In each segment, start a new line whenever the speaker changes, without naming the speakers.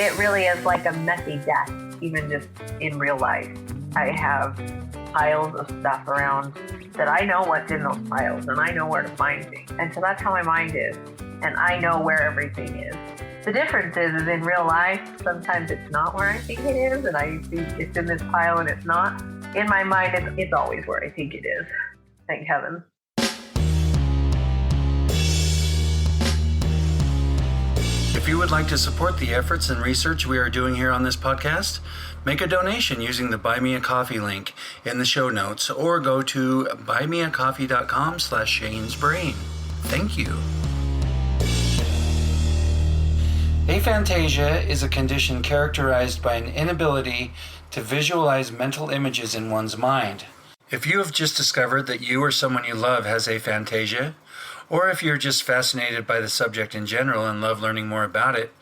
It really is like a messy desk, even just in real life. I have piles of stuff around that I know what's in those piles and I know where to find things. And so that's how my mind is. And I know where everything is. The difference is in real life, sometimes it's not where I think it is, and I think it's in this pile and it's not. In my mind, it's always where I think it is. Thank heaven.
If you would like to support the efforts and research we are doing here on this podcast, make a donation using the Buy Me a Coffee link in the show notes or go to buymeacoffee.com/Shane's Brain. Thank you. Aphantasia is a condition characterized by an inability to visualize mental images in one's mind. If you have just discovered that you or someone you love has aphantasia, or if you're just fascinated by the subject in general and love learning more about it,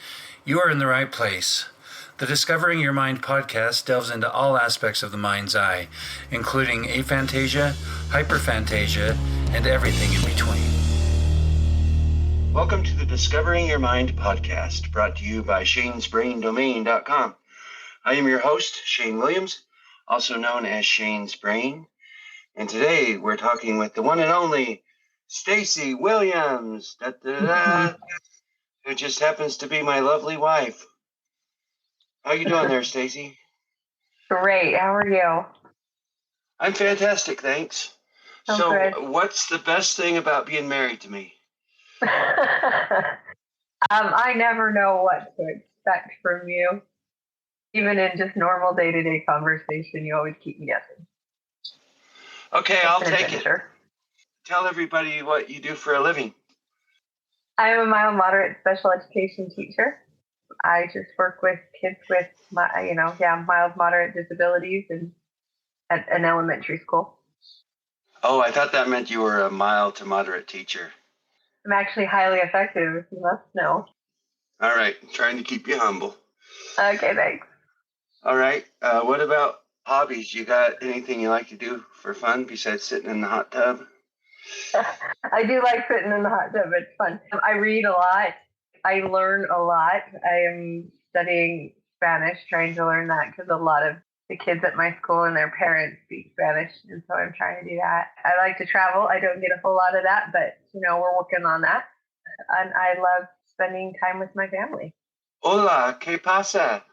you are in the right place. The Discovering Your Mind podcast delves into all aspects of the mind's eye, including aphantasia, hyperphantasia, and everything in between. Welcome to the Discovering Your Mind podcast, brought to you by shanesbraindomain.com. I am your host, Shane Williams, also known as Shane's Brain, and today we're talking with the one and only Stacey Williams, who just happens to be my lovely wife. How you doing there, Stacey?
Great. How are you?
I'm fantastic, thanks.
Good.
What's the best thing about being married to me?
I never know what to expect from you. Even in just normal day-to-day conversation, you always keep me guessing.
Okay, I'll take it. Tell everybody what you do for a living.
I am a mild moderate special education teacher. I just work with kids with mild moderate disabilities and at an elementary school.
Oh, I thought that meant you were a mild to moderate teacher.
I'm actually highly effective, if you must know.
All right, trying to keep you humble.
Okay, thanks.
All right, what about hobbies? You got anything you like to do for fun besides sitting in the hot tub?
I do like sitting in the hot tub. It's fun. I read a lot. I learn a lot. I am studying Spanish, trying to learn that because a lot of the kids at my school and their parents speak Spanish, and so I'm trying to do that. I like to travel. I don't get a whole lot of that, but we're working on that. And I love spending time with my family.
Hola, ¿qué pasa?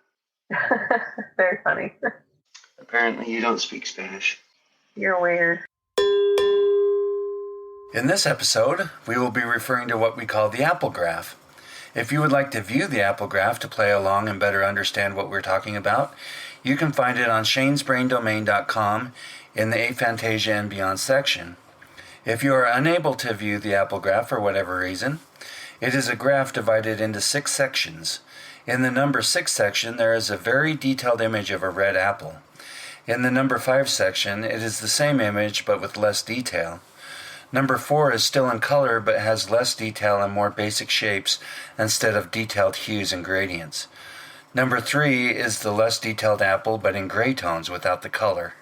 Very funny.
Apparently you don't speak Spanish.
You're weird.
In this episode, we will be referring to what we call the apple graph. If you would like to view the apple graph to play along and better understand what we're talking about, you can find it on shanesbraindomain.com in the Aphantasia and Beyond section. If you are unable to view the apple graph for whatever reason, it is a graph divided into 6 sections. In the number 6 section, there is a very detailed image of a red apple. In the number 5 section, it is the same image but with less detail. Number 4 is still in color but has less detail and more basic shapes instead of detailed hues and gradients. Number 3 is the less detailed apple but in gray tones without the color.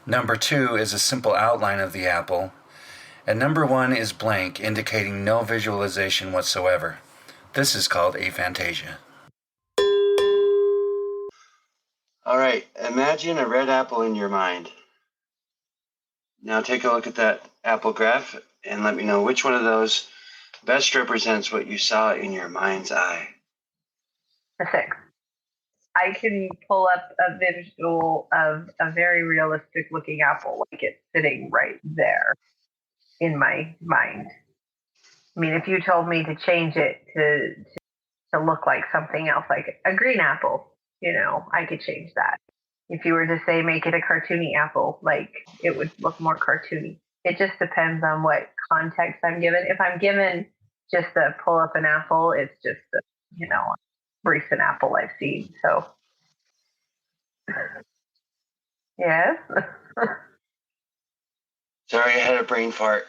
Number 2 is a simple outline of the apple. And number 1 is blank, indicating no visualization whatsoever. This is called aphantasia. All right, imagine a red apple in your mind. Now take a look at that apple graph and let me know which one of those best represents what you saw in your mind's eye.
The 6. I can pull up a visual of a very realistic looking apple, like it's sitting right there in my mind. I mean, if you told me to change it to look like something else, like a green apple, I could change that. If you were to say make it a cartoony apple, like it would look more cartoony. It just depends on what context I'm given. If I'm given just to pull up an apple, it's just a recent apple I've seen. So yes.
Sorry, I had a brain fart.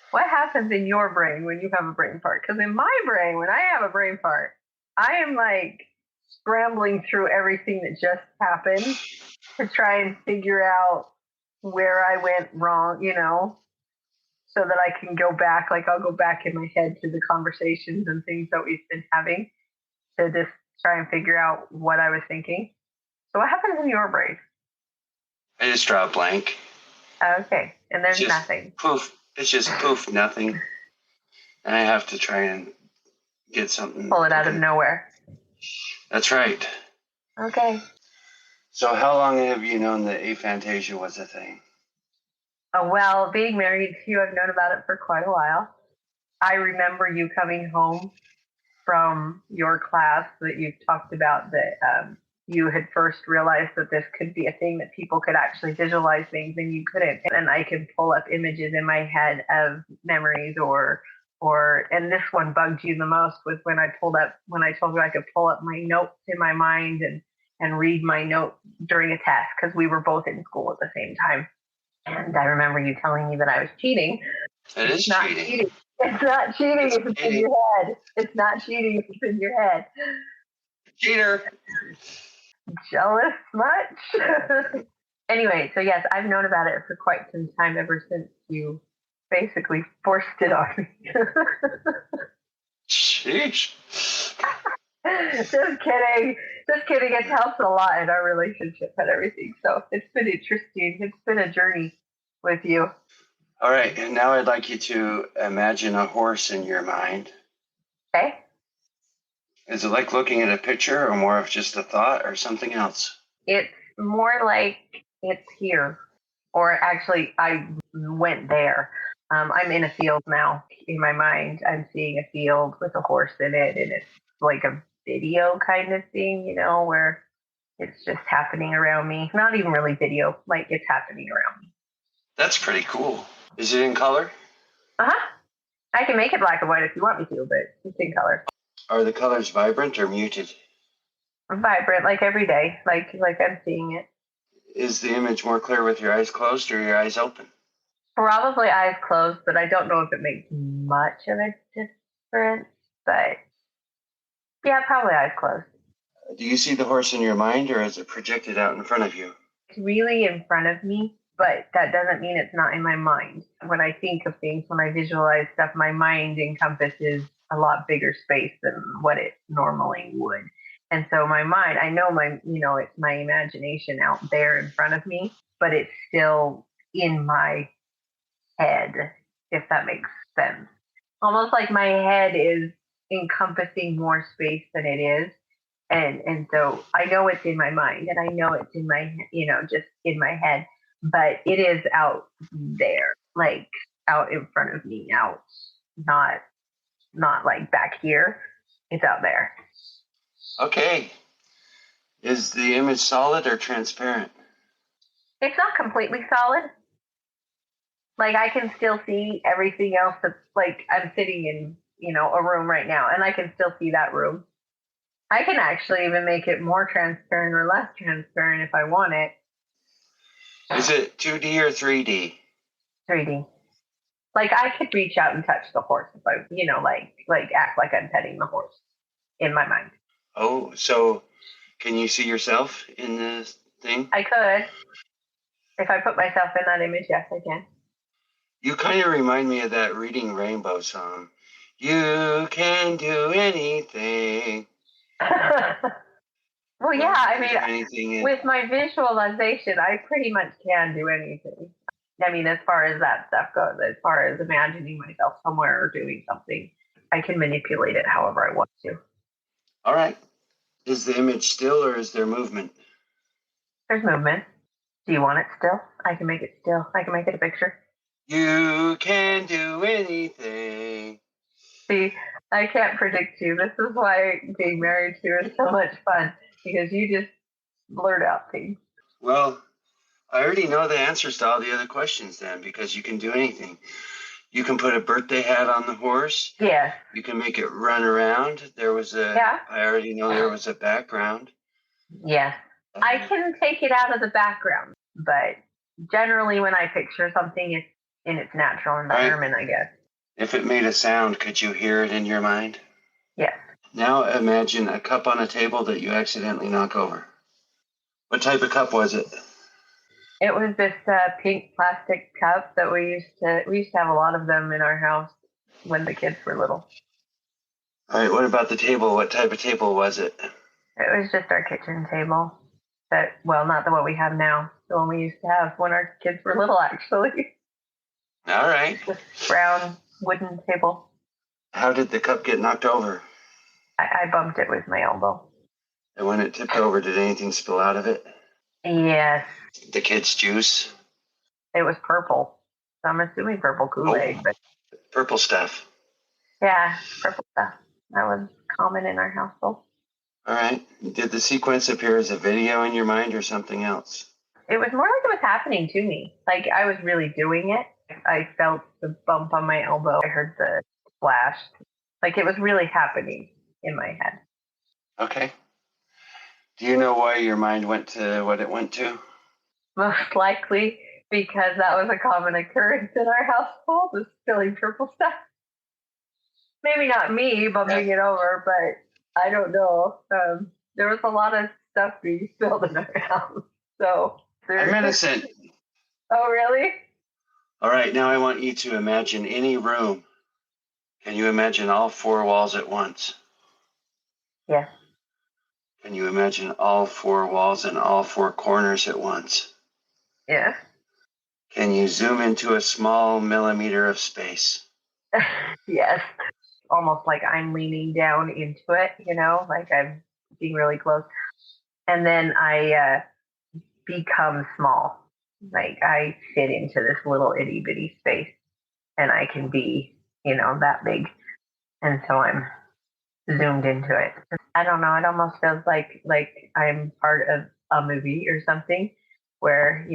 What happens in your brain when you have a brain fart? Because in my brain, when I have a brain fart, I am like scrambling through everything that just happened to try and figure out where I went wrong, so that I can go back. Like I'll go back in my head to the conversations and things that we've been having to just try and figure out what I was thinking. So what happens in your brain?
I just draw a blank.
Okay, and there's nothing.
Poof. It's just poof, nothing. And I have to try and get something.
Pull it out of nowhere.
That's right.
Okay.
So how long have you known that aphantasia was a thing?
Well, being married to you, I've known about it for quite a while. I remember you coming home from your class that you talked about that you had first realized that this could be a thing that people could actually visualize things and you couldn't. And I could pull up images in my head of memories and this one bugged you the most was when I told you I could pull up my notes in my mind and read my note during a test because we were both in school at the same time. And I remember you telling me that I was cheating.
It's not cheating.
It's not cheating if it's in your head. It's not cheating if it's in your head.
Cheater.
Jealous much? Anyway, so yes, I've known about it for quite some time, ever since you basically forced it on me.
Sheesh.
Just kidding. It helps a lot in our relationship and everything. So it's been interesting. It's been a journey with you.
All right. And now I'd like you to imagine a horse in your mind.
Okay.
Is it like looking at a picture or more of just a thought or something else?
It's more like it's here. Or actually, I went there. I'm in a field now. In my mind, I'm seeing a field with a horse in it, and it's like a video kind of thing, where it's just happening around me. Not even really video, like it's happening around me.
That's pretty cool. Is it in color?
Uh-huh. I can make it black and white if you want me to, but it's in color.
Are the colors vibrant or muted?
Vibrant, like every day, like I'm seeing it.
Is the image more clear with your eyes closed or your eyes open?
Probably eyes closed, but I don't know if it makes much of a difference. But yeah, probably eyes closed.
Do you see the horse in your mind, or is it projected out in front of you?
It's really in front of me, but that doesn't mean it's not in my mind. When I think of things, when I visualize stuff, my mind encompasses a lot bigger space than what it normally would. And so my mind, I know it's my imagination out there in front of me, but it's still in my head, if that makes sense. Almost like my head is encompassing more space than it is. And so I know it's in my mind and I know it's in my, just in my head, but it is out there, like out in front of me, out, not like back here. It's out there.
Okay. Is the image solid or transparent?
It's not completely solid. Like I can still see everything else that's like I'm sitting in, a room right now and I can still see that room. I can actually even make it more transparent or less transparent if I want it.
Is it 2D or 3D?
3D. Like I could reach out and touch the horse if I, like act like I'm petting the horse in my mind.
Oh, so can you see yourself in this thing?
I could. If I put myself in that image, yes, I can.
You kind of remind me of that Reading Rainbow song. You can do anything.
Well, yeah, I mean, with my visualization, I pretty much can do anything. I mean, as far as that stuff goes, as far as imagining myself somewhere or doing something, I can manipulate it however I want to.
All right. Is the image still or is there movement?
There's movement. Do you want it still? I can make it still. I can make it a picture.
You can do anything.
See, I can't predict you. This is why being married to you is so much fun, because you just blurt out things.
Well, I already know the answers to all the other questions then, because you can do anything. You can put a birthday hat on the horse.
Yes.
You can make it run around. I already know there was a background.
Yes. I can take it out of the background, but generally when I picture something, it's in its natural environment, right. I guess.
If it made a sound, could you hear it in your mind?
Yes.
Now imagine a cup on a table that you accidentally knock over. What type of cup was it?
It was this pink plastic cup that we used to have a lot of them in our house when the kids were little.
All right, what about the table? What type of table was it?
It was just our kitchen table. Well, not the one we have now. The one we used to have when our kids were little, actually.
All right.
This brown wooden table.
How did the cup get knocked over?
I bumped it with my elbow.
And when it tipped over, did anything spill out of it?
Yes.
The kids' juice?
It was purple. So I'm assuming purple Kool-Aid.
Oh,
but
purple stuff.
yeah, purple stuff. That was common in our household.
All right. Did the sequence appear as a video in your mind or something else?
It was more like it was happening to me. Like I was really doing it. I felt the bump on my elbow. I heard the splash. Like it was really happening in my head.
Okay. Do you know why your mind went to what it went to?
Most likely because that was a common occurrence in our household, was spilling purple stuff. Maybe not me bumping it over, but I don't know. There was a lot of stuff being spilled in our house. So
I'm innocent.
Oh, really?
All right, now I want you to imagine any room. Can you imagine all four walls at once?
Yes.
Can you imagine all four walls and all four corners at once?
Yes.
Can you zoom into a small millimeter of space?
Yes. Almost like I'm leaning down into it, like I'm being really close. And then I become small. Like I fit into this little itty bitty space and I can be, that big. And so I'm zoomed into it. I don't know. It almost feels like I'm part of a movie or something where,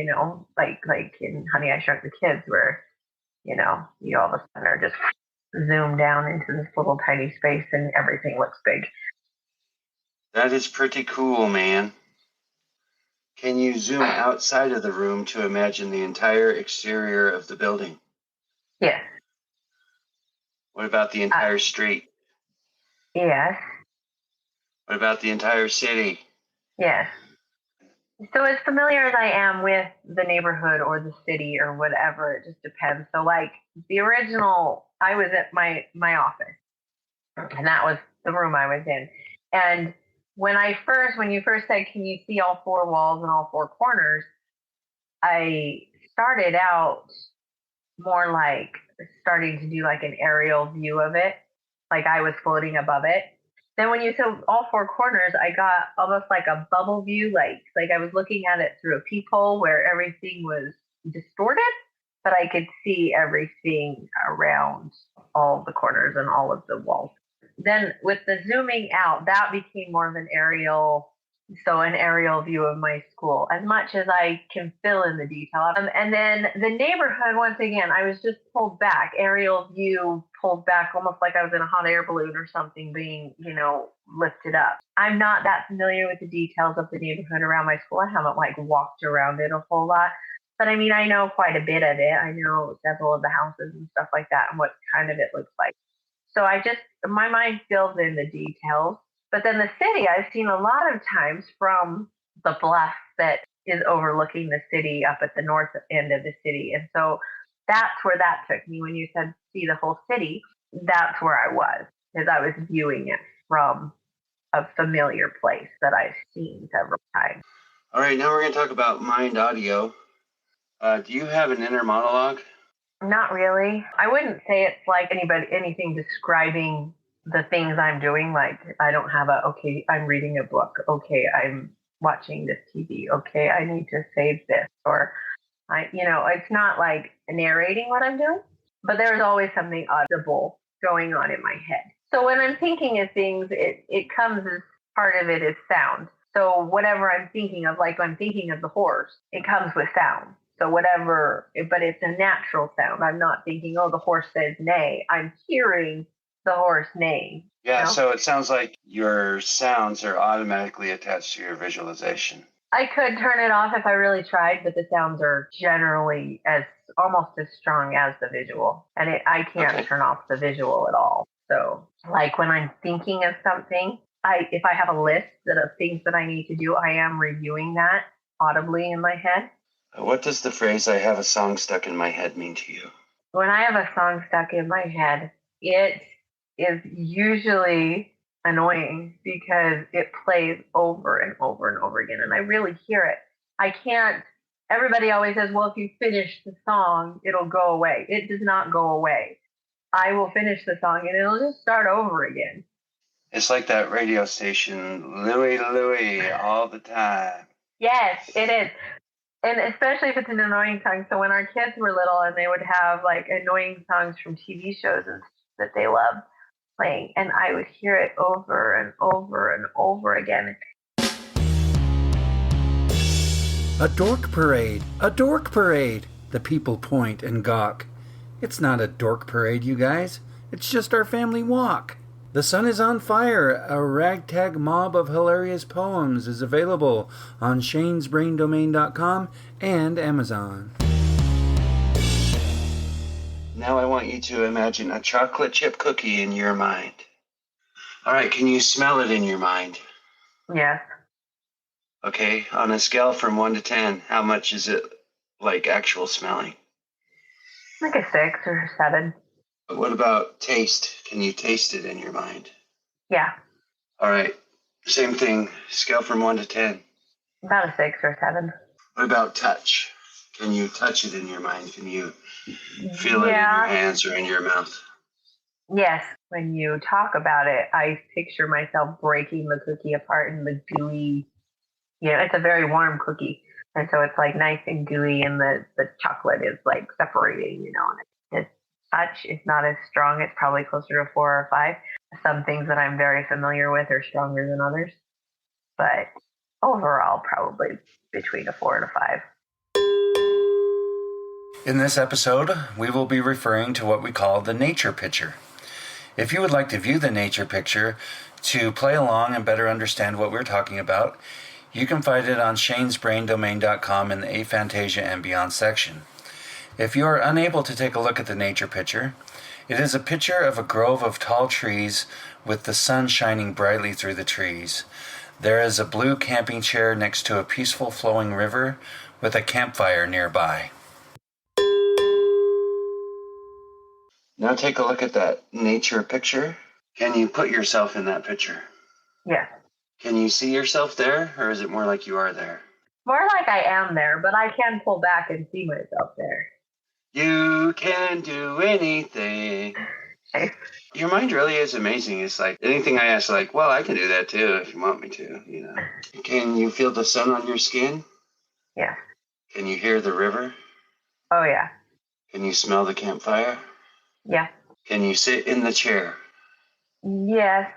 like in Honey, I Shrunk the Kids where, you all of a sudden are just zoomed down into this little tiny space and everything looks big.
That is pretty cool, man. Can you zoom outside of the room to imagine the entire exterior of the building?
Yes.
What about the entire street?
Yes.
What about the entire city?
Yes. So as familiar as I am with the neighborhood or the city or whatever, it just depends. So like the original, I was at my office and that was the room I was in. And when you first said, can you see all four walls and all four corners? I started out more like starting to do like an aerial view of it. Like I was floating above it. Then when you said all four corners, I got almost like a bubble view, like I was looking at it through a peephole where everything was distorted, but I could see everything around all the corners and all of the walls. Then with the zooming out, that became more of an aerial view of my school, as much as I can fill in the detail. And then the neighborhood, once again, I was just pulled back, aerial view, pulled back, almost like I was in a hot air balloon or something being, lifted up. I'm not that familiar with the details of the neighborhood around my school. I haven't walked around it a whole lot. But I mean, I know quite a bit of it. I know several of the houses and stuff like that and what kind of it looks like. So my mind fills in the details. But then the city, I've seen a lot of times from the bluff that is overlooking the city up at the north end of the city. And so that's where that took me. When you said see the whole city, that's where I was, because I was viewing it from a familiar place that I've seen several times.
All right, now we're going to talk about mind audio. Do you have an inner monologue?
Not really. I wouldn't say it's like anything describing the things I'm doing. Like I don't have okay, I'm reading a book. Okay, I'm watching this TV. Okay, I need to save this. Or it's not like narrating what I'm doing, but there's always something audible going on in my head. So when I'm thinking of things, it comes as part of it is sound. So whatever I'm thinking of, like I'm thinking of the horse, it comes with sound. So but it's a natural sound. I'm not thinking, oh, the horse says neigh. I'm hearing the horse neigh.
Yeah, so it sounds like your sounds are automatically attached to your visualization.
I could turn it off if I really tried, but the sounds are generally almost as strong as the visual. And I can't turn off the visual at all. So like when I'm thinking of something, if I have a list of things that I need to do, I am reviewing that audibly in my head.
What does the phrase, I have a song stuck in my head, mean to you?
When I have a song stuck in my head, it is usually annoying because it plays over and over and over again, and I really hear it. I can't. Everybody always says, well, if you finish the song, it'll go away. It does not go away. I will finish the song and it'll just start over again.
It's like that radio station, Louie Louie, all the time.
Yes, it is. And especially if it's an annoying song. So when our kids were little and they would have like annoying songs from TV shows and that they love playing, and I would hear it over and over and over again.
A dork parade, a dork parade. The people point and gawk. It's not a dork parade, you guys. It's just our family walk. The Sun is on Fire, a ragtag mob of hilarious poems, is available on shanesbraindomain.com and Amazon. Now I want you to imagine a chocolate chip cookie in your mind. All right, can you smell it in your mind?
Yes.
Okay, on a scale from 1 to 10, how much is it like actual smelling?
Like a 6 or 7.
But what about taste? Can you taste it in your mind?
Yeah.
All right, same thing, scale from 1 to 10.
About a 6 or 7.
What about touch? Can you touch it in your mind? Can you feel it in your hands or in your mouth?
Yes. When you talk about it, I picture myself breaking the cookie apart in the gooey, it's a very warm cookie. And so it's like nice and gooey and the chocolate is like separating, and its touch is not as strong. It's probably closer to 4 or 5. Some things that I'm very familiar with are stronger than others. But overall, probably between a 4 and a 5. In this episode, we will be referring to what we call the nature picture. If you would like to view the nature picture to play along and better understand what we're talking about, you can find it on shanesbraindomain.com in the Aphantasia and Beyond section. If you are unable to take a look at the nature picture, it is a picture of a grove of tall trees with the sun shining brightly through the trees. There is a blue camping chair next to a peaceful flowing river with a campfire nearby. Now take a look at that nature picture. Can you put yourself in that picture? Yes. Can you see yourself there, or is it more like you are there? More like I am there, but I can pull back and see myself there. You can do anything. Your mind really is amazing. It's like anything I ask, like, well, I can do that too if you want me to, Can you feel the sun on your skin? Yeah. Can you hear the river? Oh, yeah. Can you smell the campfire? Yeah. Can you sit in the chair? Yes.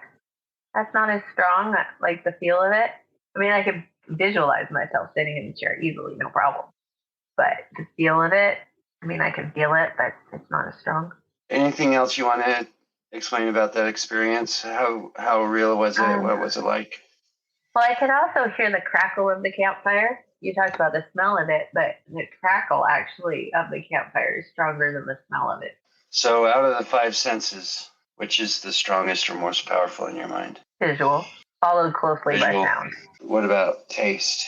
That's not as strong, like the feel of it. I mean, I can visualize myself sitting in the chair easily, no problem. But the feel of it, I mean, I can feel it, but it's not as strong. Anything else you want to explain about that experience? How real was it? What was it like? Well, I can also hear the crackle of the campfire. You talked about the smell of it, but the crackle actually of the campfire is stronger than the smell of it. So out of the 5 senses, which is the strongest or most powerful in your mind? Visual, followed closely by sound. What about taste?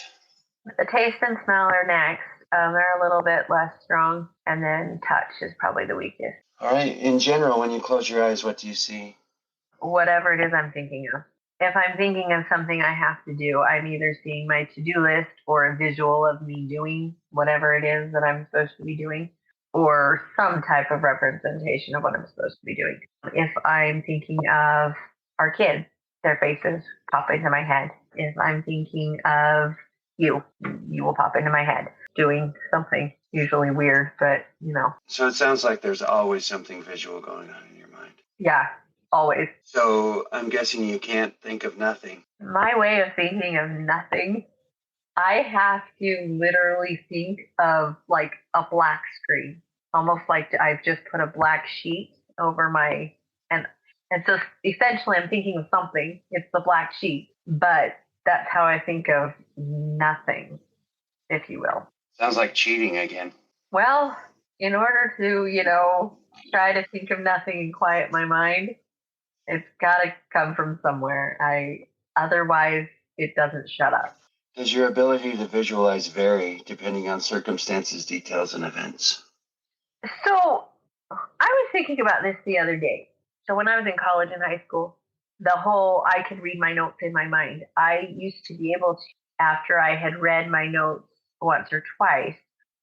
The taste and smell are next. They're a little bit less strong. And then touch is probably the weakest. All right. In general, when you close your eyes, what do you see? Whatever it is I'm thinking of. If I'm thinking of something I have to do, I'm either seeing my to-do list or a visual of me doing whatever it is that I'm supposed to be doing, or some type of representation of what I'm supposed to be doing. If I'm thinking of our kids, their faces pop into my head. If I'm thinking of you will pop into my head doing something, usually weird, but So it sounds like there's always something visual going on in your mind. Yeah, always. So I'm guessing you can't think of nothing. My way of thinking of nothing, I have to literally think of like a black screen, almost like I've just put a black sheet over my, and so essentially I'm thinking of something. It's the black sheet, but that's how I think of nothing, if you will. Sounds like cheating again. Well, in order to, try to think of nothing and quiet my mind, it's got to come from somewhere. Otherwise, it doesn't shut up. Does your ability to visualize vary depending on circumstances, details, and events? So I was thinking about this the other day. So when I was in college and high school, I could read my notes in my mind. I used to be able to, after I had read my notes once or twice,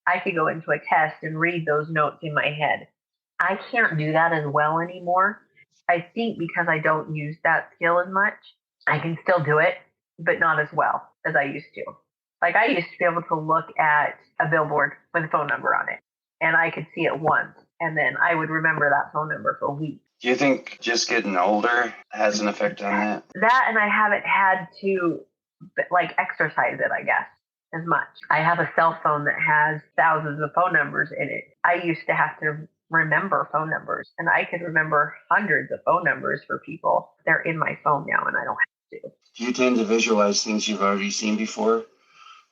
I could go into a test and read those notes in my head. I can't do that as well anymore. I think because I don't use that skill as much. I can still do it, but not as well as I used to. Like I used to be able to look at a billboard with a phone number on it, and I could see it once, and then I would remember that phone number for weeks.
Do you think just getting older has an effect on that?
That, and I haven't had to like exercise it, I guess, as much. I have a cell phone that has thousands of phone numbers in it. I used to have to remember phone numbers, and I could remember hundreds of phone numbers for people. They're in my phone now, and I don't have to.
Do you tend to visualize things you've already seen before,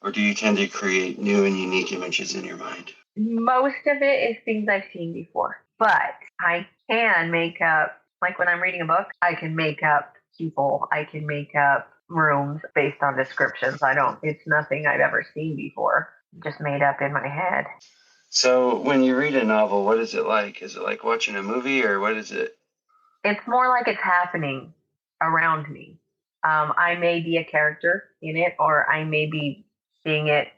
or do you tend to create new and unique images in your mind?
Most of it is things I've seen before, but I can make up, like when I'm reading a book, I can make up people, I can make up rooms based on descriptions. It's nothing I've ever seen before, just made up in my head.
So when you read a novel, what is it like? Is it like watching a movie, or what is it?
It's more like it's happening around me. I may be a character in it, or I may be seeing it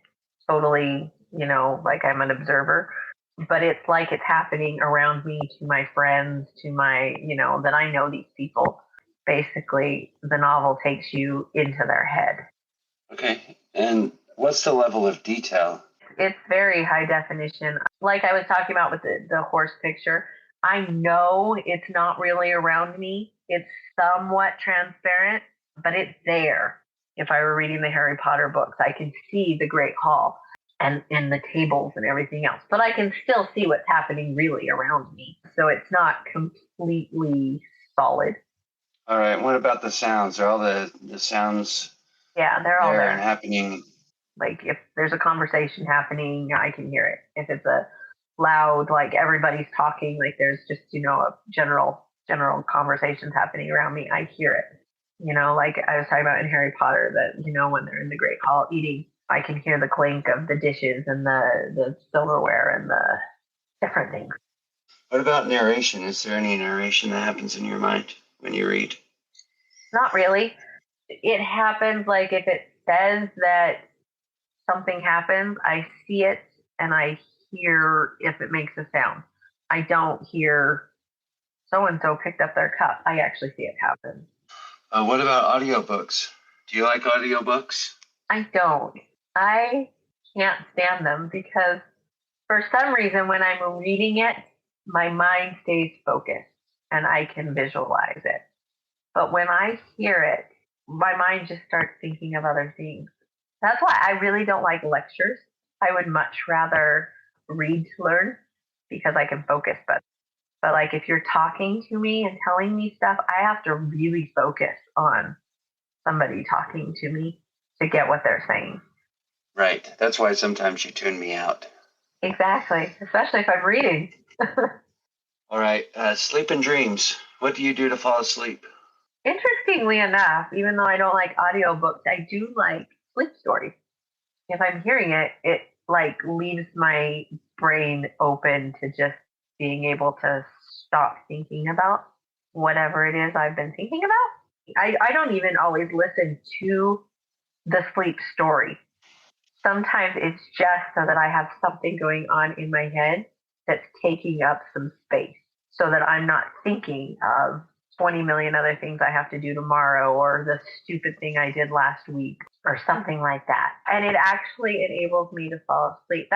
totally, like I'm an observer, but it's like it's happening around me, to my friends, to my, that I know these people. Basically, the novel takes you into their head.
Okay. And what's the level of detail?
It's very high definition. Like I was talking about with the horse picture, I know it's not really around me. It's somewhat transparent, but it's there. If I were reading the Harry Potter books, I can see the Great Hall and the tables and everything else, but I can still see what's happening really around me. So it's not completely solid.
All right. What about the sounds? Are all the sounds?
Yeah, they're all there
and happening.
Like if there's a conversation happening, I can hear it. If it's a loud, like everybody's talking, like there's just, a general conversations happening around me, I hear it. Like I was talking about in Harry Potter that, when they're in the Great Hall eating, I can hear the clink of the dishes and the silverware and the different things.
What about narration? Is there any narration that happens in your mind when you read?
Not really. It happens like if it says that something happens, I see it and I hear if it makes a sound. I don't hear so-and-so picked up their cup. I actually see it happen.
What about audiobooks? Do you like audiobooks?
I don't. I can't stand them because for some reason when I'm reading it, my mind stays focused and I can visualize it. But when I hear it, my mind just starts thinking of other things. That's why I really don't like lectures. I would much rather read to learn because I can focus better. But like if you're talking to me and telling me stuff, I have to really focus on somebody talking to me to get what they're saying.
Right. That's why sometimes you tune me out.
Exactly. Especially if I'm reading.
All right. Sleep and dreams. What do you do to fall asleep?
Interestingly enough, even though I don't like audiobooks, I do like sleep stories. If I'm hearing it, it like leaves my brain open to just being able to stop thinking about whatever it is I've been thinking about. I don't even always listen to the sleep story. Sometimes it's just so that I have something going on in my head that's taking up some space so that I'm not thinking of 20 million other things I have to do tomorrow or the stupid thing I did last week or something like that. And it actually enables me to fall asleep.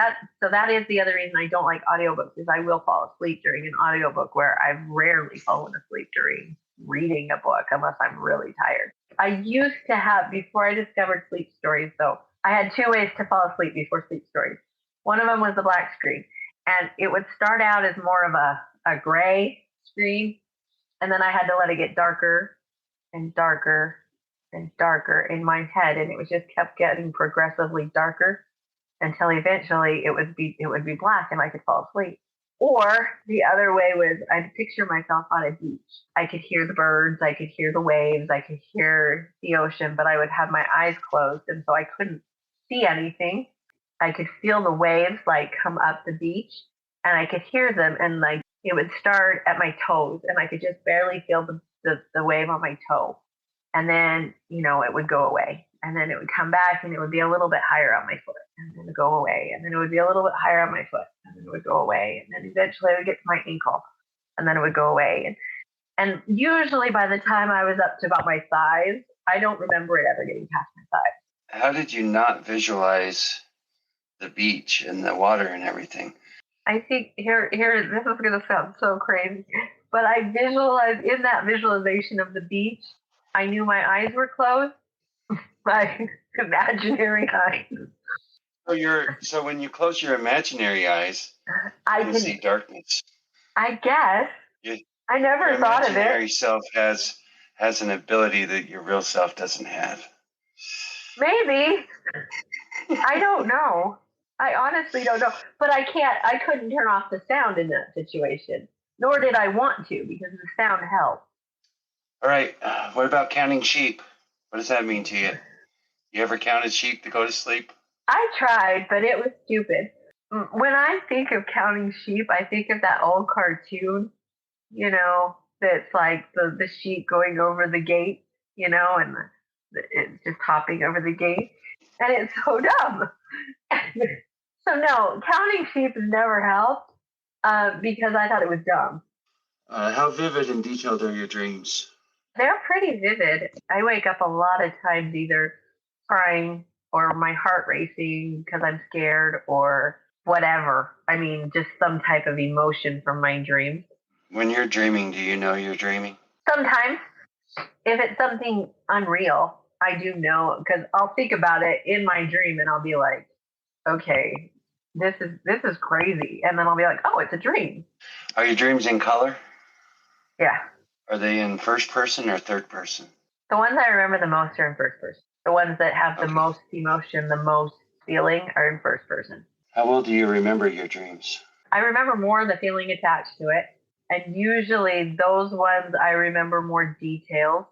So that is the other reason I don't like audiobooks is I will fall asleep during an audiobook where I've rarely fallen asleep during reading a book unless I'm really tired. I used to have, before I discovered sleep stories though, I had two ways to fall asleep before sleep stories. One of them was the black screen, and it would start out as more of a gray screen, and then I had to let it get darker and darker and darker in my head, and it was just kept getting progressively darker until eventually it would be black and I could fall asleep. Or the other way was I'd picture myself on a beach. I could hear the birds, I could hear the waves, I could hear the ocean, but I would have my eyes closed, and so I couldn't see anything. I could feel the waves like come up the beach, and I could hear them, and like it would start at my toes, and I could just barely feel the wave on my toe. And then, it would go away. And then it would come back and it would be a little bit higher on my foot. And then it would go away. And then it would be a little bit higher on my foot. And then it would go away. And then eventually I would get to my ankle. And then it would go away. And usually by the time I was up to about my thighs, I don't remember it ever getting past my thighs.
How did you not visualize the beach and the water and everything?
I think here, this is going to sound so crazy, but I visualized in that visualization of the beach, I knew my eyes were closed, my imaginary eyes.
So when you close your imaginary eyes, you can see darkness.
I guess. I never thought of it. Your
imaginary self has an ability that your real self doesn't have.
Maybe. I don't know. I honestly don't know. But I couldn't turn off the sound in that situation. Nor did I want to, because the sound helped.
All right. What about counting sheep? What does that mean to you? You ever counted sheep to go to sleep?
I tried, but it was stupid. When I think of counting sheep, I think of that old cartoon, that's like the sheep going over the gate, and it's just hopping over the gate. And it's so dumb. So no, counting sheep has never helped because I thought it was dumb.
How vivid and detailed are your dreams?
They're pretty vivid. I wake up a lot of times either crying or my heart racing because I'm scared or whatever. I mean, just some type of emotion from my dreams.
When you're dreaming, do you know you're dreaming?
Sometimes. If it's something unreal, I do know because I'll think about it in my dream and I'll be like, okay, this is crazy. And then I'll be like, oh, it's a dream.
Are your dreams in color?
Yeah.
Are they in first person or third person?
The ones I remember the most are in first person. The ones that have the most emotion, the most feeling are in first person.
How well do you remember your dreams?
I remember more of the feeling attached to it. And usually those ones I remember more details.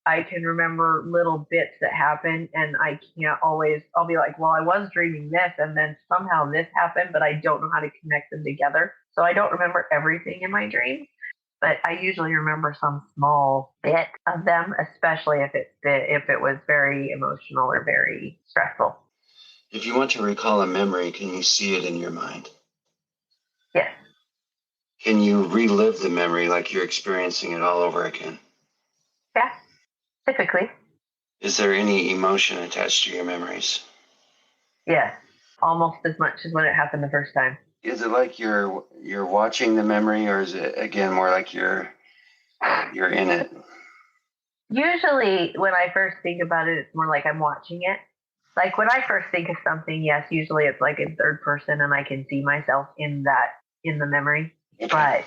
I can remember little bits that happen and I can't always, I'll be like, well, I was dreaming this and then somehow this happened, but I don't know how to connect them together. So I don't remember everything in my dreams, but I usually remember some small bit of them, especially if it was very emotional or very stressful.
If you want to recall a memory, can you see it in your mind?
Yes.
Can you relive the memory like you're experiencing it all over again?
Yeah, typically.
Is there any emotion attached to your memories?
Yes, almost as much as when it happened the first time.
Is it like you're watching the memory, or is it again more like you're in it?
Usually, when I first think about it, it's more like I'm watching it. Like when I first think of something, yes, usually it's like in third person, and I can see myself in the memory. Okay. But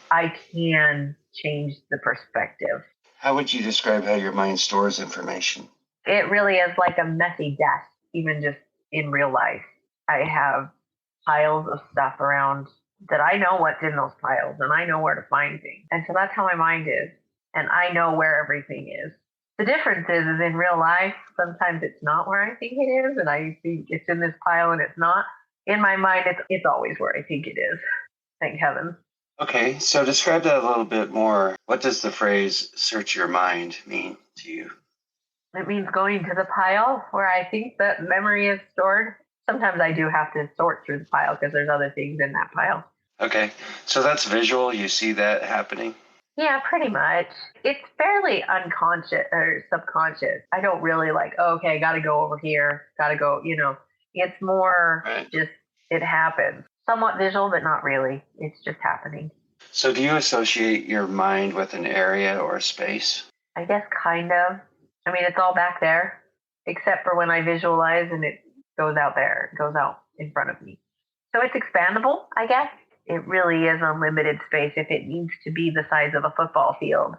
I can change the perspective.
How would you describe how your mind stores information?
It really is like a messy desk, even just in real life. I have piles of stuff around that I know what's in those piles and I know where to find things. And so that's how my mind is. And I know where everything is. The difference is in real life, sometimes it's not where I think it is. And I think it's in this pile and it's not. In my mind, it's always where I think it is. Thank heaven.
Okay, so describe that a little bit more. What does the phrase search your mind mean to you?
It means going to the pile where I think that memory is stored. Sometimes I do have to sort through the pile because there's other things in that pile.
Okay, so that's visual. You see that happening?
Yeah, pretty much. It's fairly unconscious or subconscious. I don't really like, okay, got to go over here, got to go, It's more just, it happens. Somewhat visual, but not really. It's just happening.
So do you associate your mind with an area or a space?
I guess kind of. I mean, it's all back there, except for when I visualize and it goes out there. It goes out in front of me. So it's expandable, I guess. It really is unlimited space. If it needs to be the size of a football field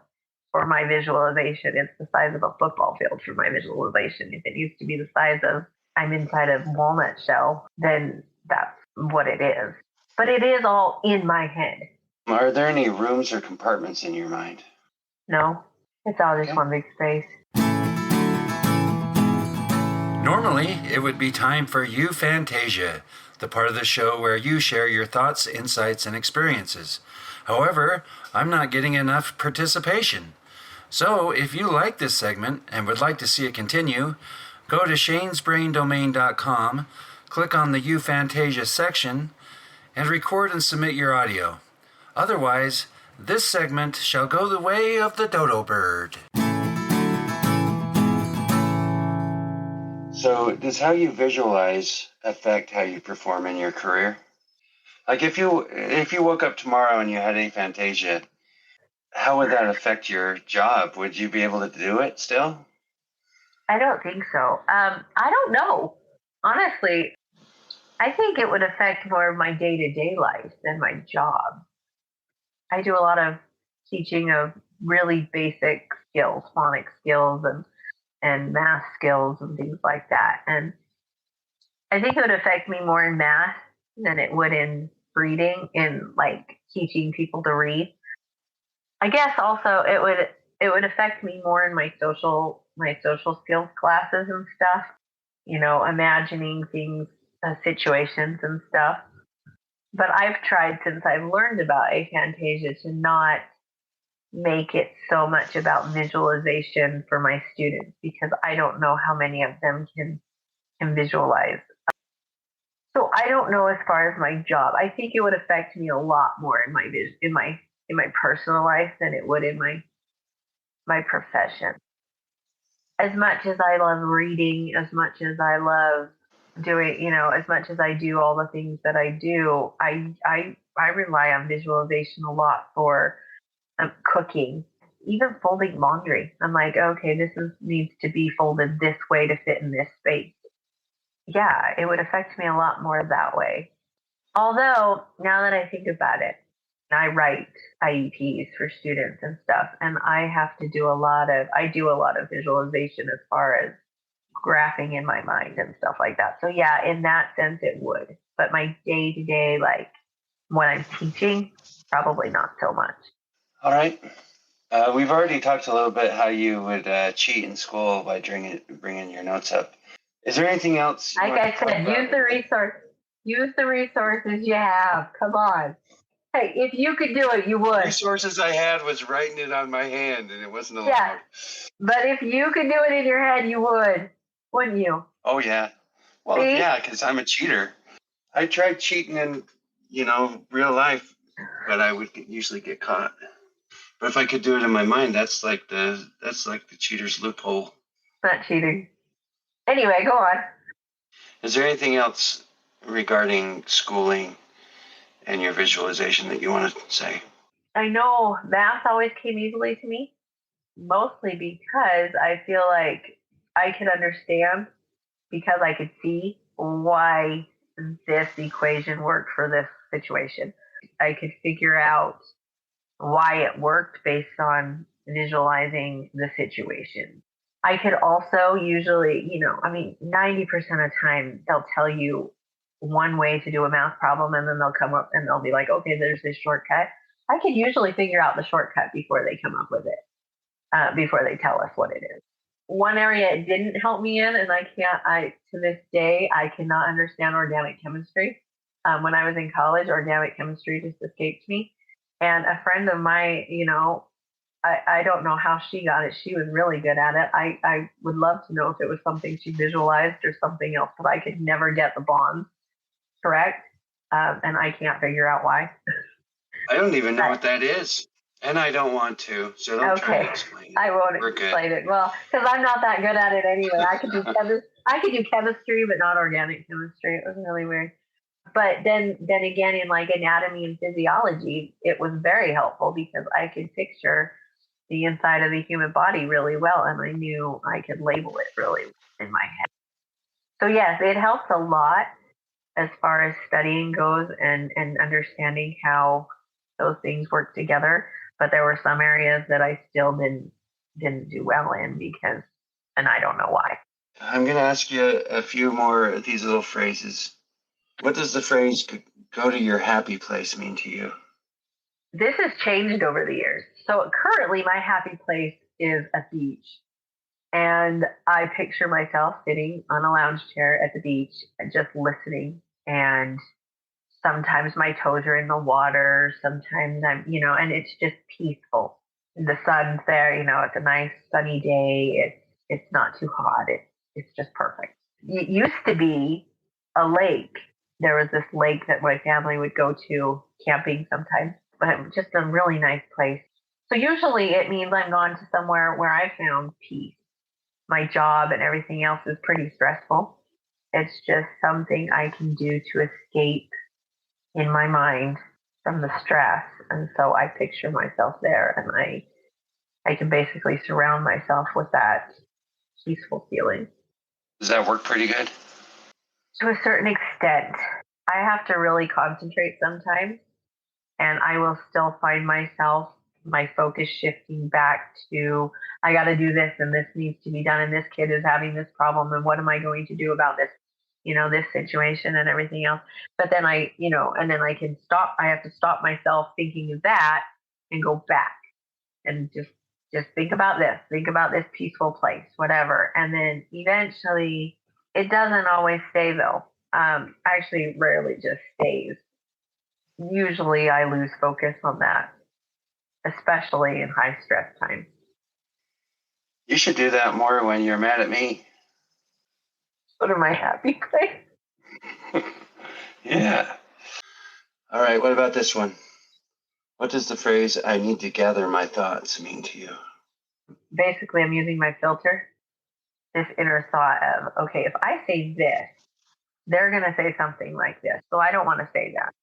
for my visualization, it's the size of a football field for my visualization. If it needs to be the size of I'm inside a walnut shell, then that's what it is. But it is all in my head.
Are there any rooms or compartments in your mind?
No, it's all just one big space.
Normally, it would be time for Aphantasia, the part of the show where you share your thoughts, insights, and experiences. However, I'm not getting enough participation. So, if you like this segment and would like to see it continue, go to shanesbraindomain.com, click on the Aphantasia section, and record and submit your audio. Otherwise, this segment shall go the way of the dodo bird. So, does how you visualize affect how you perform in your career? Like if you woke up tomorrow and you had aphantasia, how would that affect your job? Would you be able to do it still?
I don't think so. I don't know. Honestly, I think it would affect more of my day-to-day life than my job. I do a lot of teaching of really basic skills, phonics skills and math skills and things like that. And I think it would affect me more in math than it would in reading, in like teaching people to read. I guess also it would affect me more in my social skills classes and stuff. You know, imagining things, situations and stuff. But I've tried since I've learned about aphantasia to not make it so much about visualization for my students because I don't know how many of them can visualize. So I don't know as far as my job. I think it would affect me a lot more in my personal life than it would in my profession. As much as I love reading, as much as I love doing, as much as I do all the things that I do, I rely on visualization a lot for cooking, even folding laundry. I'm like, okay, needs to be folded this way to fit in this space. Yeah, it would affect me a lot more that way. Although now that I think about it, I write IEPs for students and stuff, and I do a lot of visualization as far as graphing in my mind and stuff like that. So yeah, in that sense it would. But my day to day, like when I'm teaching, probably not so much.
All right. We've already talked a little bit how you would cheat in school by bringing your notes up. Is there anything else?
Like I said, use the resources you have. Come on. Hey, if you could do it, you would.
The resources I had was writing it on my hand, and it wasn't allowed.
Yeah, but if you could do it in your head, you would, wouldn't you?
Oh yeah. Well, see? Yeah, because I'm a cheater. I tried cheating in, real life, but I would usually get caught. But if I could do it in my mind, that's like the cheater's loophole.
Not cheating. Anyway, go on.
Is there anything else regarding schooling and your visualization that you want to say?
I know math always came easily to me, mostly because I feel like I could understand, because I could see why this equation worked for this situation. I could figure out why it worked based on visualizing the situation. I could also usually, 90% of the time they'll tell you one way to do a math problem, and then they'll come up and they'll be like, okay, there's this shortcut. I could usually figure out the shortcut before they come up with it, before they tell us what it is. One area it didn't help me in, and to this day, I cannot understand organic chemistry. When I was in college, organic chemistry just escaped me. And a friend of mine, I don't know how she got it. She was really good at it. I would love to know if it was something she visualized or something else, but I could never get the bonds correct. And I can't figure out why.
I don't even know what that is. And I don't want to, so don't try to explain it.
I won't explain it. Well, because I'm not that good at it anyway. I could do chemistry, but not organic chemistry. It was really weird. But then again, in like anatomy and physiology, it was very helpful because I could picture the inside of the human body really well, and I knew I could label it really in my head. So yes, it helps a lot as far as studying goes and understanding how those things work together. But there were some areas that I still didn't do well in and I don't know why. I'm going to ask you a few more of these little phrases. What does the phrase "go to your happy place" mean to you? This has changed over the years. So currently my happy place is a beach. And I picture myself sitting on a lounge chair at the beach and just listening. And sometimes my toes are in the water. Sometimes I'm, and it's just peaceful. The sun's there, it's a nice sunny day. It's not too hot. It's just perfect. It used to be a lake. There was this lake that my family would go to camping sometimes, but it was just a really nice place. So usually it means I'm gone to somewhere where I found peace. My job and everything else is pretty stressful. It's just something I can do to escape in my mind from the stress. And so I picture myself there, and I can basically surround myself with that peaceful feeling.
Does that work pretty good?
To a certain extent. I have to really concentrate sometimes, and I will still find myself, my focus shifting back to, I got to do this, and this needs to be done, and this kid is having this problem, and what am I going to do about this, this situation and everything else. But then I can stop. I have to stop myself thinking of that and go back and just think about this peaceful place, whatever. And then eventually, it doesn't always stay though. Actually, rarely just stays. Usually I lose focus on that, especially in high stress times.
You should do that more when you're mad at me.
Go to my happy place.
Yeah. All right, what about this one? What does the phrase, I need to gather my thoughts, mean to you?
Basically, I'm using my filter. This inner thought of, okay, if I say this, they're going to say something like this. So I don't want to say that.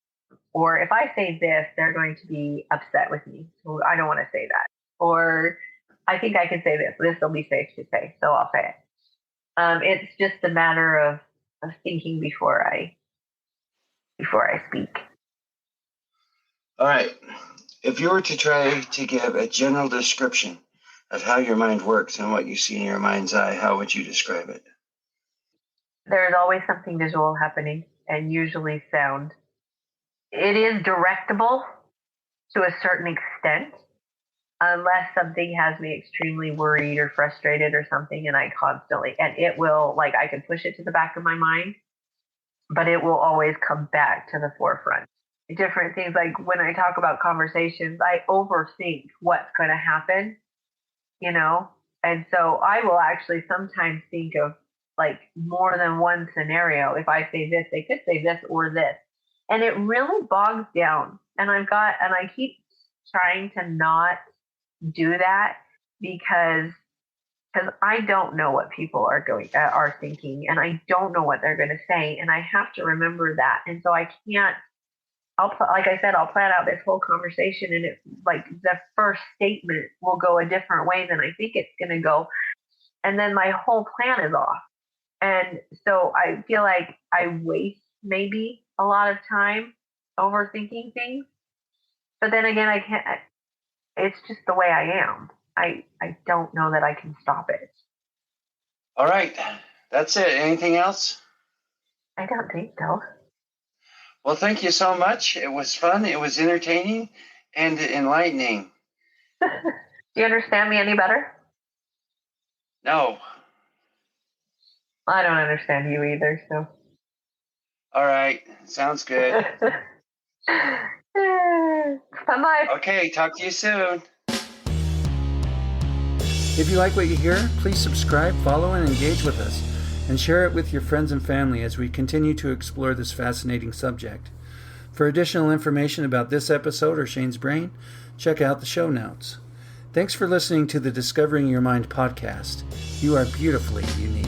Or if I say this, they're going to be upset with me. So I don't want to say that. Or I think I can say this. This will be safe to say. So I'll say it. It's just a matter of thinking before I speak.
All right. If you were to try to give a general description of how your mind works and what you see in your mind's eye, how would you describe it?
There's always something visual happening, and usually sound. It is directable to a certain extent, unless something has me extremely worried or frustrated or something, and it will, I can push it to the back of my mind, but it will always come back to the forefront. Different things, like when I talk about conversations, I overthink what's going to happen, and so I will actually sometimes think of more than one scenario. If I say this, they could say this or this. And it really bogs down. And I keep trying to not do that because I don't know what people are thinking, and I don't know what they're going to say. And I have to remember that. And so I can't, like I said, I'll plan out this whole conversation, and it's like the first statement will go a different way than I think it's going to go. And then my whole plan is off. And so I feel like I waste maybe a lot of time overthinking things. But then again, I can't, it's just the way I am. I don't know that I can stop it.
All right. That's it. Anything else?
I don't think so.
Well, thank you so much. It was fun. It was entertaining and enlightening.
Do you understand me any better?
No.
I don't understand you either, so.
All right. Sounds good.
Bye-bye.
Okay, talk to you soon.
If you like what you hear, please subscribe, follow, and engage with us, and share it with your friends and family as we continue to explore this fascinating subject. For additional information about this episode or Shane's Brain, check out the show notes. Thanks for listening to the Discovering Your Mind podcast. You are beautifully unique.